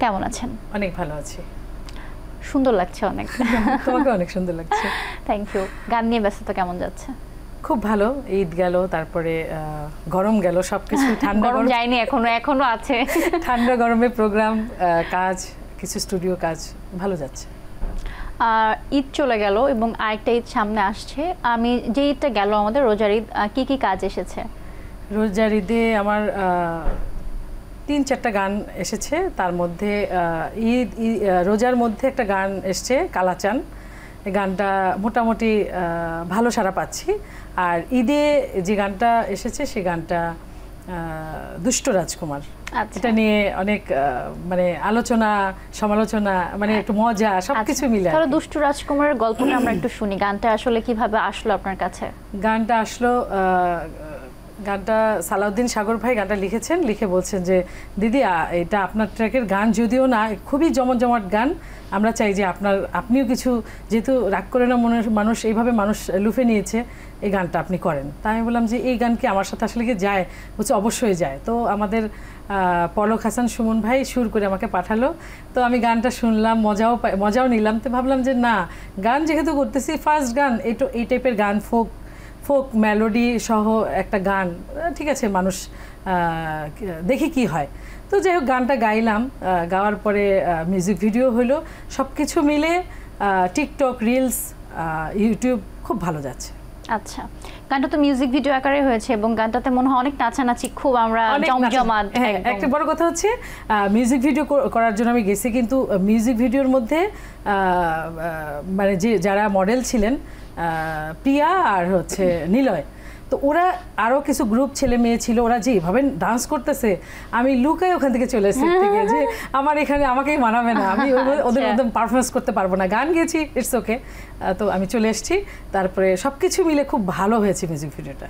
কেমন আছেন? অনেক ভালো আছি। সুন্দর লাগছে অনেক। তোমাকে অনেক সুন্দর লাগছে। Thank you. গান নিয়ে ব্যস্ততা কেমন যাচ্ছে? খুব ভালো। ঈদ গেল, তারপরে গরম গেল, সবকিছু ঠান্ডা গরম যায়নি এখনো আছে। ঠান্ডা গরমে প্রোগ্রাম, কাজ, কিছু স্টুডিও কাজ ভালো যাচ্ছে। আর ঈদ চলে গেল এবং আরেকটা ঈদ সামনে আসছে। আমি যে ঈদটা গেল আমাদের রোজার ঈদ, কি কাজ এসেছে? রোজার ঈদে আমার 3-4টা গান এসেছে। তার মধ্যে রোজার মধ্যে একটা গান এসছে, কালাচান। এই গানটা মোটামুটি ভালো সাড়া পাচ্ছি। আর ঈদে যে গানটা এসেছে সেই গানটা দুষ্ট রাজকুমার। এটা নিয়ে অনেক মানে আলোচনা সমালোচনা, মানে একটু মজা, সবকিছু মিলে। তাহলে দুষ্ট রাজকুমারের গল্পটা আমরা একটু শুনি। গানটা আসলে কিভাবে আসলো আপনার কাছে? গানটা আসলো, গানটা সালাউদ্দিন সাগর ভাই গানটা লিখেছেন, লিখে বলছেন যে দিদি এটা আপনার ট্র্যাকের গান যদিও না, খুবই জমজমাট গান, আমরা চাই যে আপনিও কিছু, যেহেতু রাগ করে না মানুষ এইভাবে মানুষ লুফে নিয়েছে, এই গানটা আপনি করেন। তাই আমি বললাম যে এই গান কি আমার সাথে আসলে কি যায়? বলছে অবশ্যই যায়। তো আমাদের পলক হাসান সুমন ভাই সুর করে আমাকে পাঠালো। তো আমি গানটা শুনলাম, মজাও নিলাম। তো ভাবলাম যে না, গান যেহেতু করতেছি, ফার্স্ট গান এই টাইপের গান, ফোক মেলোডি সহ একটা গান, ঠিক আছে, মানুষ দেখি কি হয়। তো যাই হোক গানটা গাইলাম, গাওয়ার পরে মিউজিক ভিডিও হলো, সব কিছু মিলে টিকটক, রিলস, ইউটিউব খুব ভালো যাচ্ছে। আচ্ছা, গানটা তো মিউজিক ভিডিও আকারে হয়েছে এবং গানটাতে মনে হয় অনেক নাচানাচি, খুব আমরা জমজমাট। একটা বড় কথা হচ্ছে মিউজিক ভিডিও করার জন্য আমি গেছি, কিন্তু মিউজিক ভিডিওর মধ্যে মানে যারা মডেল ছিলেন, প্রিয়া আর হচ্ছে নিলয়, তো ওরা আরও কিছু গ্রুপ ছেলে মেয়ে ছিল, ওরা যেভাবে ডান্স করতেছে, আমি লুকাই ওখান থেকে চলে এসেছি থেকে যে আমার এখানে আমাকেই মানাবে না, আমি ওদের মধ্যে পারফরমেন্স করতে পারবো না। গান গেয়েছি, ইটস ওকে। তো আমি চলে এসেছি। তারপরে সব কিছু মিলে খুব ভালো হয়েছে মিউজিক ভিডিওটা।